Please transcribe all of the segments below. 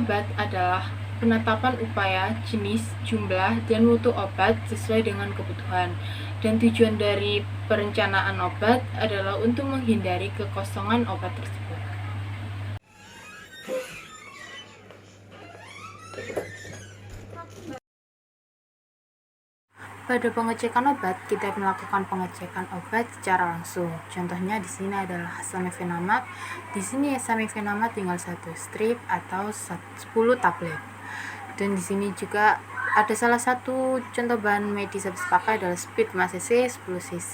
obat adalah penetapan upaya, jenis, jumlah, dan mutu obat sesuai dengan kebutuhan. Dan tujuan dari perencanaan obat adalah untuk menghindari kekosongan obat tersebut. Pada pengecekan obat, kita melakukan pengecekan obat secara langsung. Contohnya di sini adalah samifenamat. Di sini samifenamat tinggal 1 strip atau 10 tablet. Dan di sini juga ada salah satu contoh bahan medis habis pakai adalah speed 5 cc, 10 cc,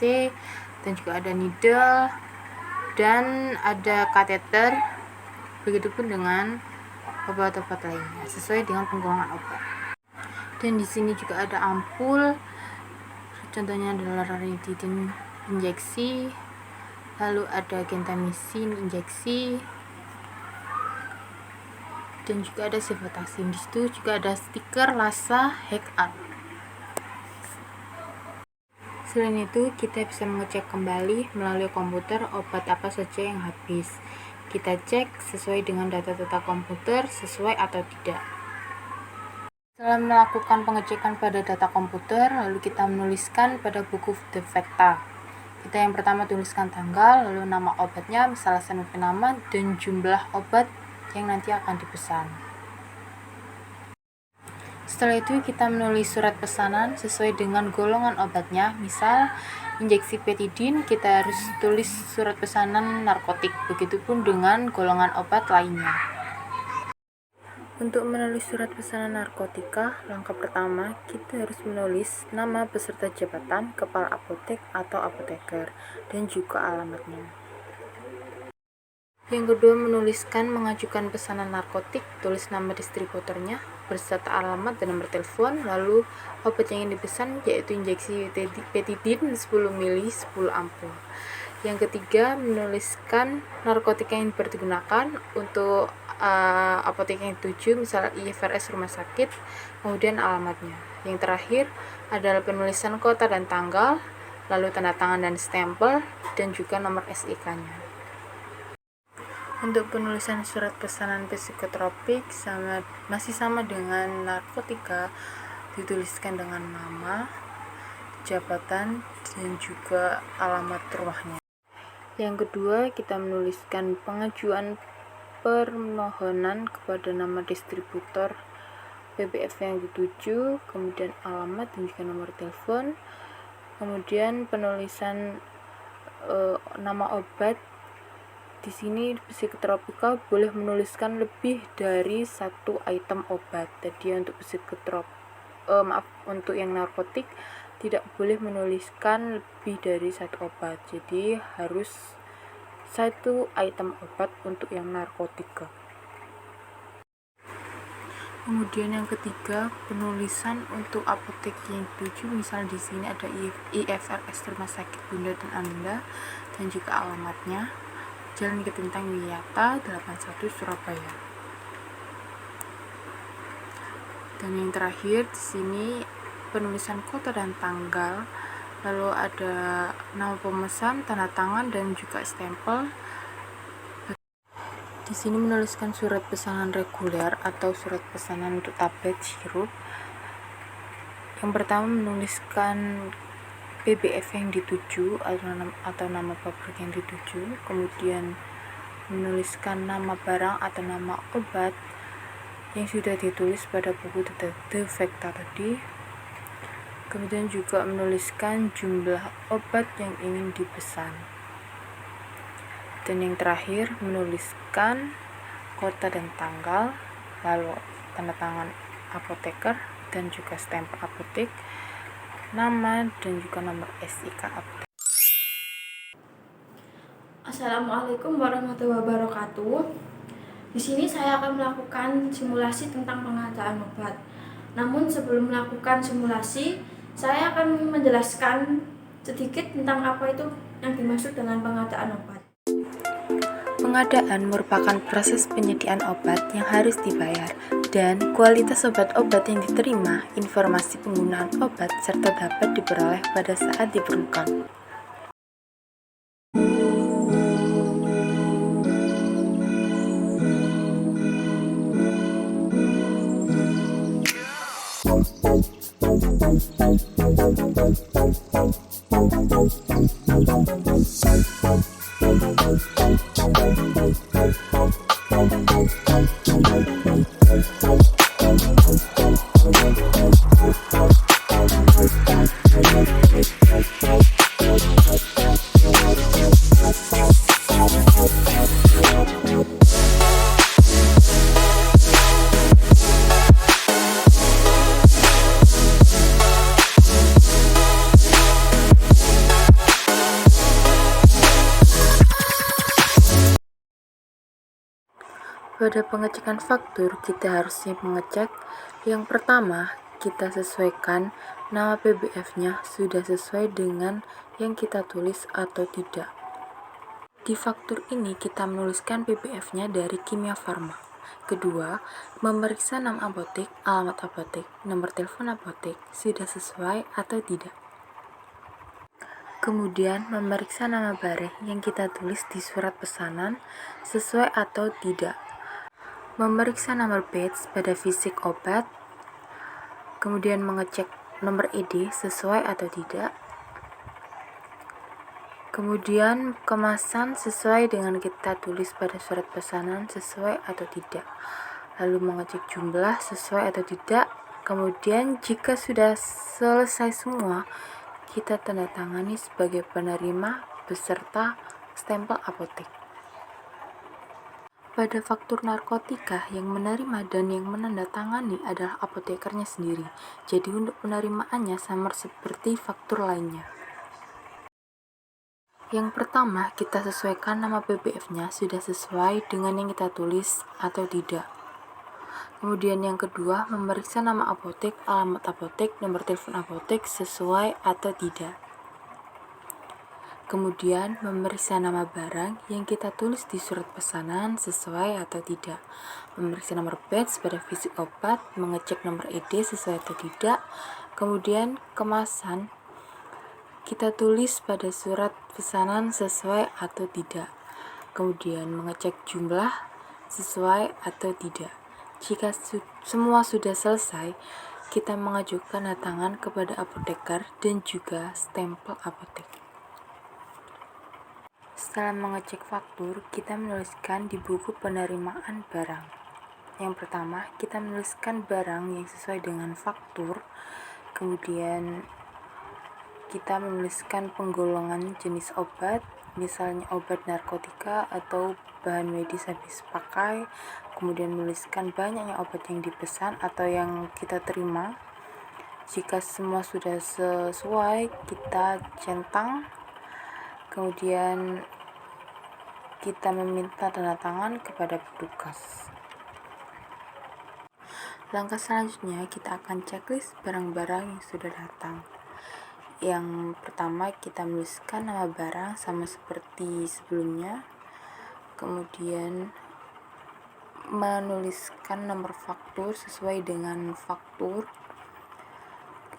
dan juga ada needle dan ada kateter. Begitupun dengan obat-obat lainnya sesuai dengan penggolongan obat. Dan di sini juga ada ampul. Contohnya adalah ranitidin injeksi, lalu ada gentamisin injeksi, dan juga ada sevotacin. Di situ juga ada stiker Lassa Hack-Up. Selain itu, kita bisa mengecek kembali melalui komputer obat apa saja yang habis. Kita cek sesuai dengan data-data komputer sesuai atau tidak. Setelah melakukan pengecekan pada data komputer, lalu kita menuliskan pada buku defekta. Kita yang pertama tuliskan tanggal, lalu nama obatnya, misalnya samifenamat, dan jumlah obat yang nanti akan dipesan. Setelah itu kita menulis surat pesanan sesuai dengan golongan obatnya. Misal injeksi petidin, kita harus tulis surat pesanan narkotik. Begitupun dengan golongan obat lainnya. Untuk menulis surat pesanan narkotika, langkah pertama kita harus menulis nama beserta jabatan kepala apotek atau apoteker dan juga alamatnya. Yang kedua, menuliskan mengajukan pesanan narkotik, tulis nama distributornya beserta alamat dan nomor telepon, lalu obat yang ingin dipesan yaitu injeksi petidin 10 ml 10 ampul. Yang ketiga, menuliskan narkotika yang digunakan untuk apotek yang dituju, misalnya IFRS rumah sakit, kemudian alamatnya. Yang terakhir adalah penulisan kota dan tanggal, lalu tanda tangan dan stempel, dan juga nomor SIK-nya. Untuk penulisan surat pesanan psikotropik masih sama dengan narkotika, dituliskan dengan nama, jabatan, dan juga alamat rumahnya. Yang kedua, kita menuliskan pengajuan permohonan kepada nama distributor PBF yang dituju, kemudian alamat dan juga nomor telepon, kemudian penulisan nama obat. Di sini psikotropika boleh menuliskan lebih dari 1 item obat. Jadi untuk untuk yang narkotik tidak boleh menuliskan lebih dari 1 obat. Jadi harus 1 item obat untuk yang narkotika. Kemudian yang ketiga, penulisan untuk apotek yang dituju. Misal di sini ada IFRS Rumah Sakit Bunda dan Anda dan juga alamatnya. Jalan Ketintang Wiyata 81 Surabaya. Dan yang terakhir di sini penulisan kota dan tanggal, lalu ada nama pemesan, tanda tangan, dan juga stempel. Di sini menuliskan surat pesanan reguler atau surat pesanan untuk tablet sirup. Yang pertama menuliskan PBF yang dituju atau nama pabrik yang dituju, kemudian menuliskan nama barang atau nama obat yang sudah ditulis pada buku defekta tadi, kemudian juga menuliskan jumlah obat yang ingin dipesan, dan yang terakhir menuliskan kota dan tanggal, lalu tanda tangan apoteker dan juga stempel apotek, nama dan juga nomor SIK apotek. Assalamualaikum warahmatullahi wabarakatuh. Di sini saya akan melakukan simulasi tentang pengadaan obat. Namun sebelum melakukan simulasi, saya akan menjelaskan sedikit tentang apa itu yang dimaksud dengan pengadaan obat. Pengadaan merupakan proses penyediaan obat yang harus dibayar, dan kualitas obat-obat yang diterima, informasi penggunaan obat, serta dapat diperoleh pada saat diperlukan. Pada pengecekan faktur, kita harusnya mengecek yang pertama, kita sesuaikan nama PBF-nya sudah sesuai dengan yang kita tulis atau tidak. Di faktur ini kita menuliskan PBF-nya dari Kimia Farma. Kedua, memeriksa nama apotek, alamat apotek, nomor telepon apotek sudah sesuai atau tidak. Kemudian, memeriksa nama barang yang kita tulis di surat pesanan sesuai atau tidak. Memeriksa nomor batch pada fisik obat, kemudian mengecek nomor ED sesuai atau tidak, kemudian kemasan sesuai dengan kita tulis pada surat pesanan sesuai atau tidak, lalu mengecek jumlah sesuai atau tidak, kemudian jika sudah selesai semua, kita tanda tangani sebagai penerima beserta stempel apotek. Pada faktur narkotika, yang menerima dan yang menandatangani adalah apotekernya sendiri. Jadi untuk penerimaannya sama seperti faktur lainnya. Yang pertama, kita sesuaikan nama PBF-nya sudah sesuai dengan yang kita tulis atau tidak. Kemudian yang kedua, memeriksa nama apotek, alamat apotek, nomor telepon apotek sesuai atau tidak. Kemudian, memeriksa nama barang yang kita tulis di surat pesanan sesuai atau tidak. Memeriksa nomor batch pada fisik obat, mengecek nomor ED sesuai atau tidak. Kemudian, kemasan kita tulis pada surat pesanan sesuai atau tidak. Kemudian, mengecek jumlah sesuai atau tidak. Jika semua sudah selesai, kita mengajukan tanda tangan kepada apoteker dan juga stempel apotek. Setelah mengecek faktur, kita menuliskan di buku penerimaan barang. Yang pertama, kita menuliskan barang yang sesuai dengan faktur. Kemudian, kita menuliskan penggolongan jenis obat, misalnya obat narkotika atau bahan medis habis pakai. Kemudian, menuliskan banyaknya obat yang dipesan atau yang kita terima. Jika semua sudah sesuai, kita centang. Kemudian kita meminta tanda tangan kepada petugas. Langkah selanjutnya kita akan checklist barang-barang yang sudah datang. Yang pertama kita menuliskan nama barang sama seperti sebelumnya. Kemudian menuliskan nomor faktur sesuai dengan faktur.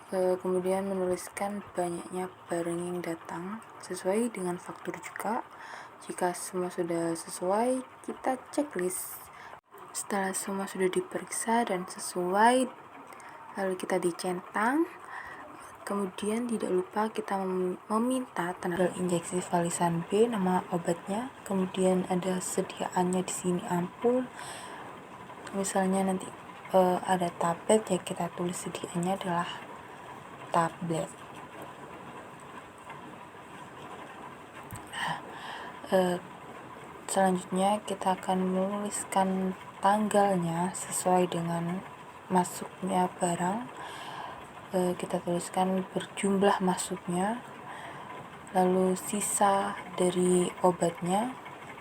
Kemudian menuliskan banyaknya barang yang datang sesuai dengan faktur juga. Jika semua sudah sesuai, kita checklist. Setelah semua sudah diperiksa dan sesuai, lalu kita dicentang. Kemudian tidak lupa kita meminta tanda injeksi valisan B, nama obatnya. Kemudian ada sediaannya di sini ampul. Misalnya nanti ada tablet, ya kita tulis sediaannya adalah tablet. Selanjutnya kita akan menuliskan tanggalnya sesuai dengan masuknya barang. Kita tuliskan berjumlah masuknya, lalu sisa dari obatnya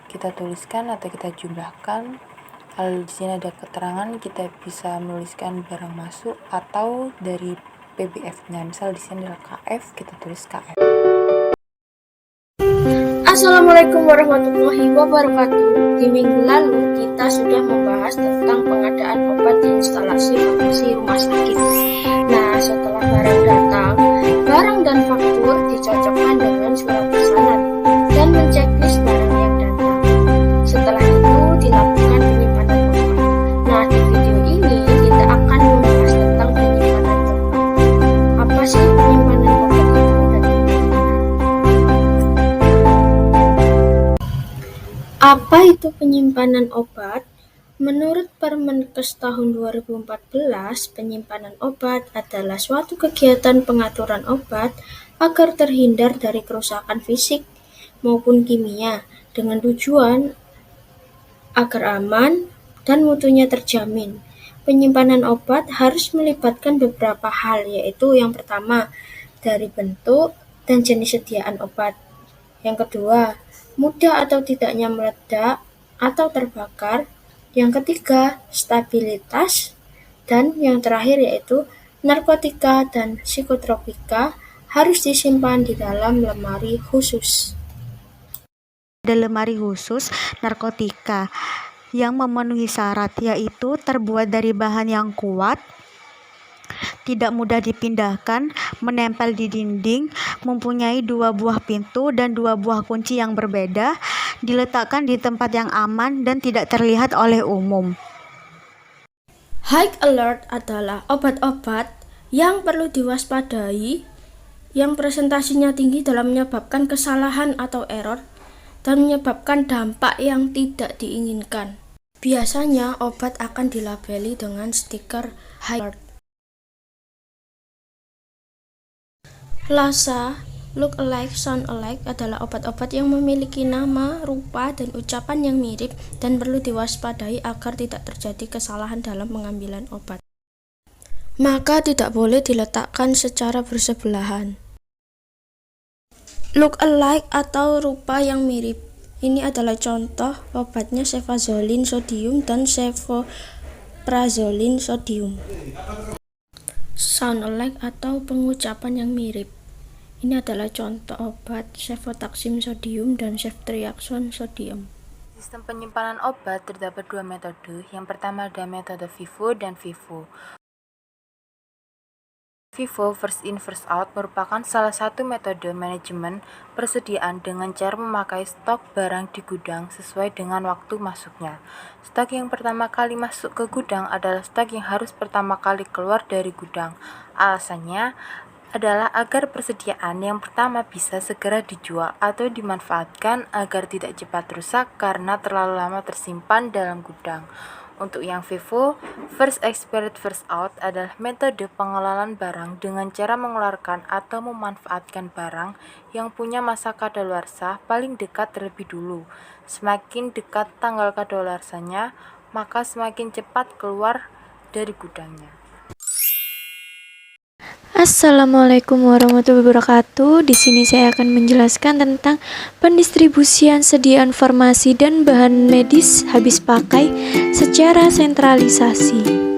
kita tuliskan atau kita jumlahkan. Lalu di sini ada keterangan, kita bisa menuliskan barang masuk atau dari PBF-nya. Misal di sini adalah KF, kita tulis KF. Assalamualaikum warahmatullahi wabarakatuh. Di minggu lalu kita sudah membahas tentang pengadaan obat di instalasi farmasi rumah sakit. Nah, setelah barang datang, barang dan faktur dicocokkan dengan surat pesanan dan menceklis barang yang datang. Setelah itu dilakukan penyimpanan obat. Nah, di video ini kita akan membahas tentang penyimpanan obat. Apa sih penyimpanan obat itu dan bagaimana? Apa itu penyimpanan obat? Menurut Permenkes tahun 2014, penyimpanan obat adalah suatu kegiatan pengaturan obat agar terhindar dari kerusakan fisik maupun kimia dengan tujuan agar aman dan mutunya terjamin. Penyimpanan obat harus melibatkan beberapa hal, yaitu yang pertama, dari bentuk dan jenis sediaan obat. Yang kedua, mudah atau tidaknya meledak atau terbakar. Yang ketiga, stabilitas. Dan yang terakhir yaitu narkotika dan psikotropika harus disimpan di dalam lemari khusus. Ada lemari khusus narkotika yang memenuhi syarat, yaitu terbuat dari bahan yang kuat, tidak mudah dipindahkan, menempel di dinding, mempunyai 2 buah pintu dan 2 buah kunci yang berbeda, diletakkan di tempat yang aman dan tidak terlihat oleh umum. High alert adalah obat-obat yang perlu diwaspadai, yang presentasinya tinggi dalam menyebabkan kesalahan atau error, dan menyebabkan dampak yang tidak diinginkan. Biasanya obat akan dilabeli dengan stiker high alert. Lasa, look alike, sound alike adalah obat-obat yang memiliki nama, rupa, dan ucapan yang mirip dan perlu diwaspadai agar tidak terjadi kesalahan dalam pengambilan obat. Maka tidak boleh diletakkan secara bersebelahan. Look alike atau rupa yang mirip. Ini adalah contoh obatnya cefazolin sodium dan cefoprazolin sodium. Sound alike atau pengucapan yang mirip. Ini adalah contoh obat cefotaxim sodium dan ceftriaxone sodium. Sistem penyimpanan obat terdapat 2 metode. Yang pertama ada metode FIFO dan FIFO. FIFO, first in first out, merupakan salah satu metode manajemen persediaan dengan cara memakai stok barang di gudang sesuai dengan waktu masuknya. Stok yang pertama kali masuk ke gudang adalah stok yang harus pertama kali keluar dari gudang. Alasannya adalah agar persediaan yang pertama bisa segera dijual atau dimanfaatkan agar tidak cepat rusak karena terlalu lama tersimpan dalam gudang. Untuk yang FIFO, first expired first out, adalah metode pengelolaan barang dengan cara mengeluarkan atau memanfaatkan barang yang punya masa kadaluarsa paling dekat terlebih dulu. Semakin dekat tanggal kadaluarsanya, maka semakin cepat keluar dari gudangnya. Assalamualaikum warahmatullahi wabarakatuh. Di sini saya akan menjelaskan tentang pendistribusian sediaan farmasi dan bahan medis habis pakai secara sentralisasi.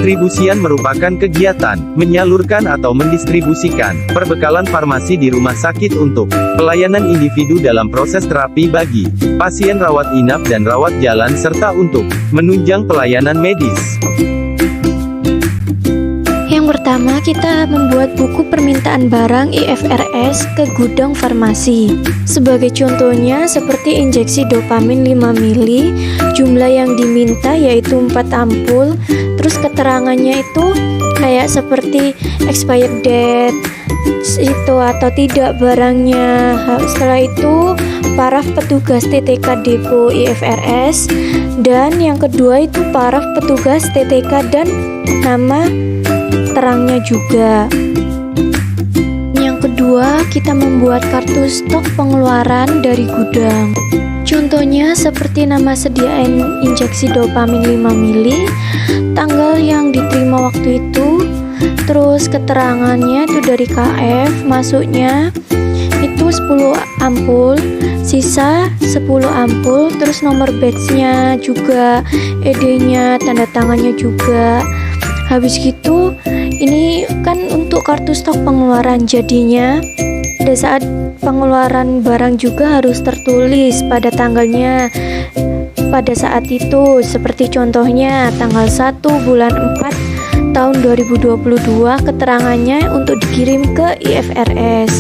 Pendistribusian merupakan kegiatan menyalurkan atau mendistribusikan perbekalan farmasi di rumah sakit untuk pelayanan individu dalam proses terapi bagi pasien rawat inap dan rawat jalan serta untuk menunjang pelayanan medis. Yang pertama, kita membuat buku permintaan barang IFRS ke gudang farmasi. Sebagai contohnya, seperti injeksi dopamin 5 mili, jumlah yang diminta yaitu 4 ampul, terus keterangannya itu kayak seperti expired date, itu atau tidak barangnya. Setelah itu, paraf petugas TTK Depo IFRS, dan yang kedua itu paraf petugas TTK dan nama terangnya juga. Yang kedua, kita membuat kartu stok pengeluaran dari gudang. Contohnya seperti nama sediaan injeksi dopamin 5 mili, tanggal yang diterima waktu itu, terus keterangannya itu dari KF, masuknya itu 10 ampul, sisa 10 ampul, terus nomor batch-nya juga, ED-nya, tanda tangannya juga. Habis gitu, ini kan untuk kartu stok pengeluaran, jadinya pada saat pengeluaran barang juga harus tertulis pada tanggalnya pada saat itu, seperti contohnya tanggal 1 bulan 4 tahun 2022, keterangannya untuk dikirim ke IFRS.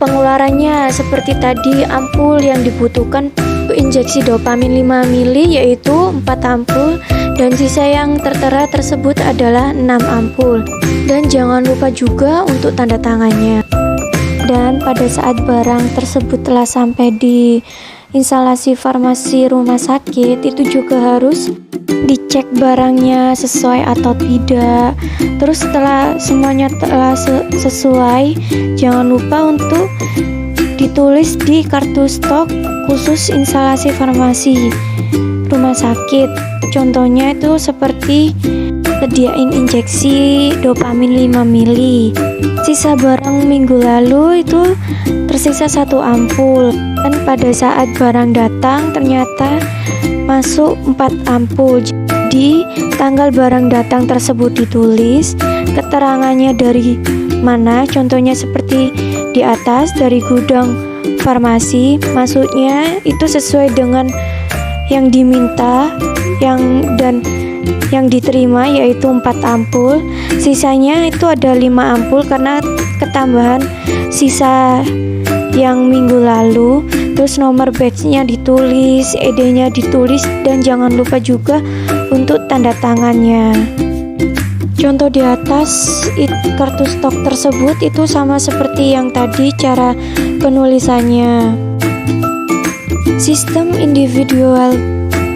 Pengeluarannya seperti tadi, ampul yang dibutuhkan injeksi dopamin 5 mili yaitu 4 ampul, dan sisa yang tertera tersebut adalah 6 ampul. Dan jangan lupa juga untuk tanda tangannya. Dan pada saat barang tersebut telah sampai di instalasi farmasi rumah sakit, itu juga harus dicek barangnya sesuai atau tidak. Terus setelah semuanya telah sesuai, jangan lupa untuk ditulis di kartu stok khusus instalasi farmasi rumah sakit. Contohnya itu seperti sediain injeksi dopamin 5 mili. Sisa barang minggu lalu itu tersisa 1 ampul, dan pada saat barang datang ternyata masuk 4 ampul. Jadi tanggal barang datang tersebut ditulis, keterangannya dari mana, contohnya seperti di atas, dari gudang farmasi, maksudnya itu sesuai dengan yang diminta, yang diterima yaitu 4 ampul. Sisanya itu ada 5 ampul karena ketambahan sisa yang minggu lalu. Terus nomor batch-nya ditulis, ED-nya ditulis, dan jangan lupa juga untuk tanda tangannya. Contoh di atas kartu stok tersebut itu sama seperti yang tadi cara penulisannya. Sistem individual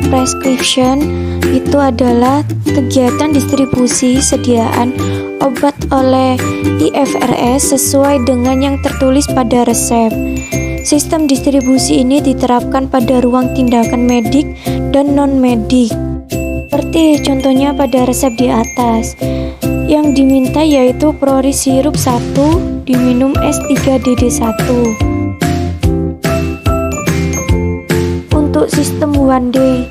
prescription itu adalah kegiatan distribusi sediaan obat oleh IFRS sesuai dengan yang tertulis pada resep. Sistem distribusi ini diterapkan pada ruang tindakan medik dan non-medik. Seperti contohnya pada resep di atas. Yang diminta yaitu Proris sirup 1 diminum S3DD1. Untuk sistem one day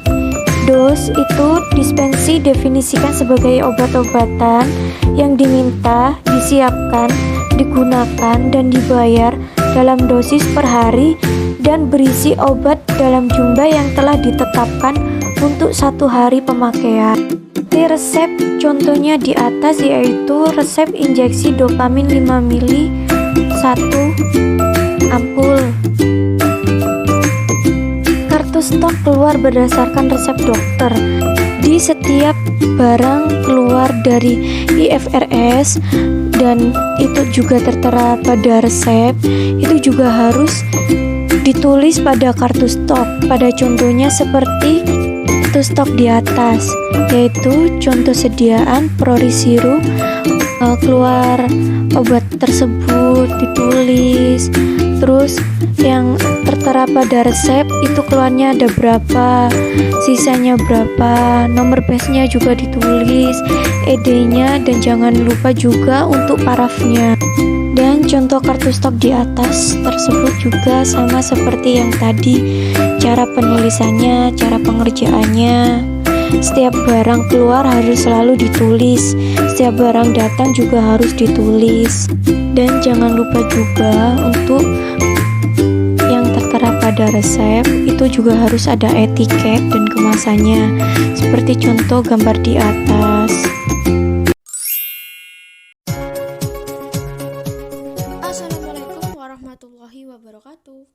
dose itu dispensi definisikan sebagai obat-obatan yang diminta, disiapkan, digunakan, dan dibayar dalam dosis per hari dan berisi obat dalam jumlah yang telah ditetapkan untuk 1 hari pemakaian. Di resep contohnya di atas yaitu resep injeksi dopamin 5 mili 1 ampul. Kartu stok keluar berdasarkan resep dokter. Di setiap barang keluar dari IFRS dan itu juga tertera pada resep, itu juga harus ditulis pada kartu stok. Pada contohnya seperti kartu stok di atas, yaitu contoh sediaan Proris sirup, keluar obat tersebut ditulis. Terus yang tertera pada resep itu keluarnya ada berapa, sisanya berapa, nomor batch-nya juga ditulis, ED-nya, dan jangan lupa juga untuk parafnya. Dan contoh kartu stok di atas tersebut juga sama seperti yang tadi, cara penulisannya, cara pengerjaannya. Setiap barang keluar harus selalu ditulis, setiap barang datang juga harus ditulis. Dan jangan lupa juga untuk yang tertera pada resep itu juga harus ada etiket dan kemasannya, seperti contoh gambar di atas. Assalamualaikum warahmatullahi wabarakatuh.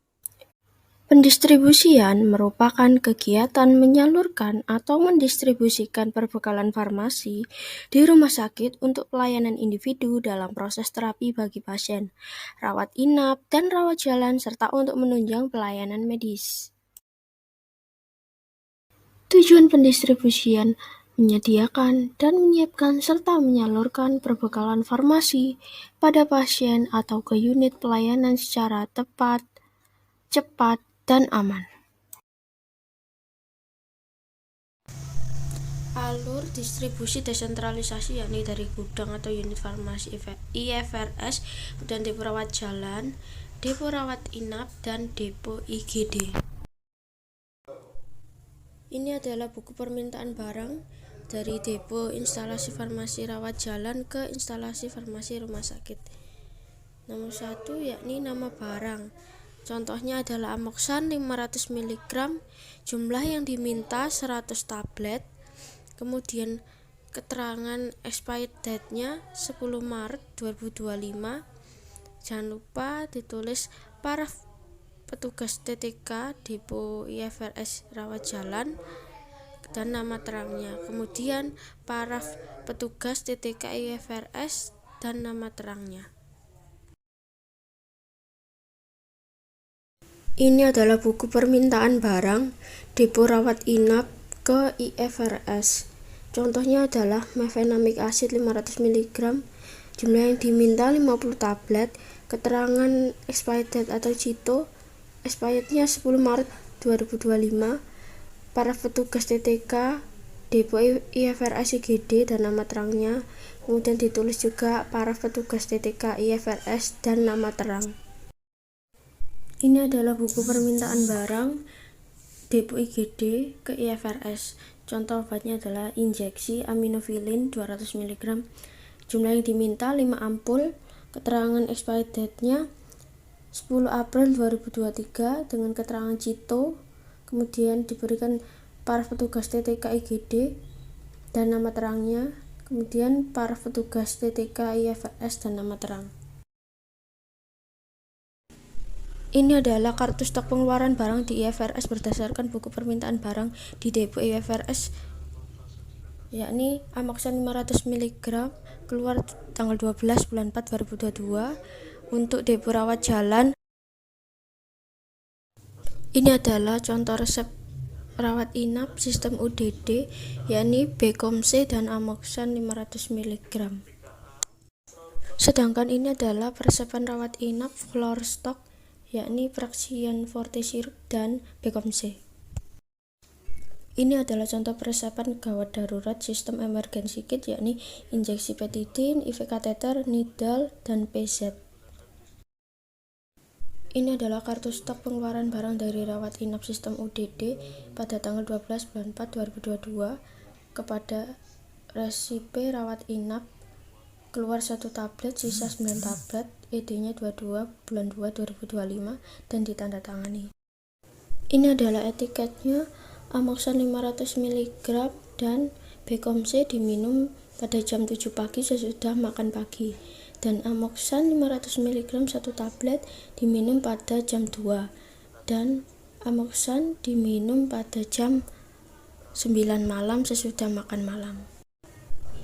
Pendistribusian merupakan kegiatan menyalurkan atau mendistribusikan perbekalan farmasi di rumah sakit untuk pelayanan individu dalam proses terapi bagi pasien, rawat inap, dan rawat jalan, serta untuk menunjang pelayanan medis. Tujuan pendistribusian menyediakan dan menyiapkan serta menyalurkan perbekalan farmasi pada pasien atau ke unit pelayanan secara tepat, cepat, dan aman. Alur distribusi desentralisasi yakni dari gudang atau unit farmasi IFRS dan depo rawat jalan, depo rawat inap, dan depo IGD. Ini adalah buku permintaan barang dari depo instalasi farmasi rawat jalan ke instalasi farmasi rumah sakit. Nomor 1 yakni nama barang. Contohnya adalah Amoxan 500 mg, jumlah yang diminta 100 tablet. Kemudian keterangan expired date-nya 10 Maret 2025. Jangan lupa ditulis paraf petugas TTK Depo IFRS Rawat Jalan dan nama terangnya. Kemudian paraf petugas TTK IFRS dan nama terangnya. Ini adalah buku permintaan barang depo rawat inap ke IFRS. Contohnya adalah mefenamic acid 500 mg, jumlah yang diminta 50 tablet, keterangan expired date atau CITO, expirednya 10 Maret 2025, para petugas TTK, depo IFRS IGD dan nama terangnya, kemudian ditulis juga para petugas TTK IFRS dan nama terang. Ini adalah buku permintaan barang depo IGD ke IFRS. Contoh obatnya adalah injeksi aminofilin 200 mg, jumlah yang diminta 5 ampul, keterangan expired date-nya 10 April 2023 dengan keterangan CITO, kemudian diberikan para petugas TTK IGD dan nama terangnya, kemudian para petugas TTK IFRS dan nama terang. Ini adalah kartu stok pengeluaran barang di IFRS berdasarkan buku permintaan barang di depo IFRS, yakni Amoxan 500 mg keluar tanggal 12 bulan 4 2022 untuk depo rawat jalan. Ini adalah contoh resep rawat inap sistem UDD, yakni Becomse dan Amoxan 500 mg. Sedangkan ini adalah peresepan rawat inap floor stock, yakni Praxian Forte Syrup dan Becomse. Ini adalah contoh peresepan gawat darurat sistem emergency kit, yakni injeksi petidin, IV kateter, needle, dan PZ. Ini adalah kartu stok pengeluaran barang dari rawat inap sistem UDD pada tanggal 12 bulan 4 2022 kepada resipe rawat inap keluar 1 tablet, sisa 9 tablet, ED-nya 22 bulan 2 2025 dan ditandatangani. Ini adalah etiketnya. Amoxan 500 mg dan Becomse diminum pada jam 7 pagi sesudah makan pagi, dan Amoxan 500 mg 1 tablet diminum pada jam 2 dan Amoxan diminum pada jam 9 malam sesudah makan malam.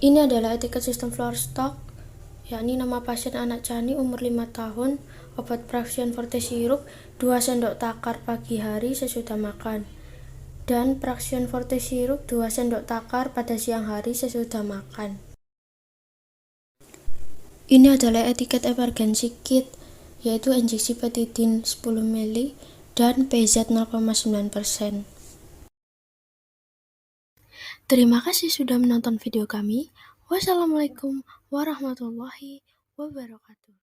Ini adalah etiket sistem floor stock, yakni nama pasien anak Cani umur 5 tahun, obat Praxian Forte Syrup 2 sendok takar pagi hari sesudah makan, dan Praxian Forte Syrup 2 sendok takar pada siang hari sesudah makan. Ini adalah etiket emergency kit, yaitu injeksi petidin 10 ml dan PZ 0,9%. Terima kasih sudah menonton video kami. Wassalamualaikum warahmatullahi wabarakatuh.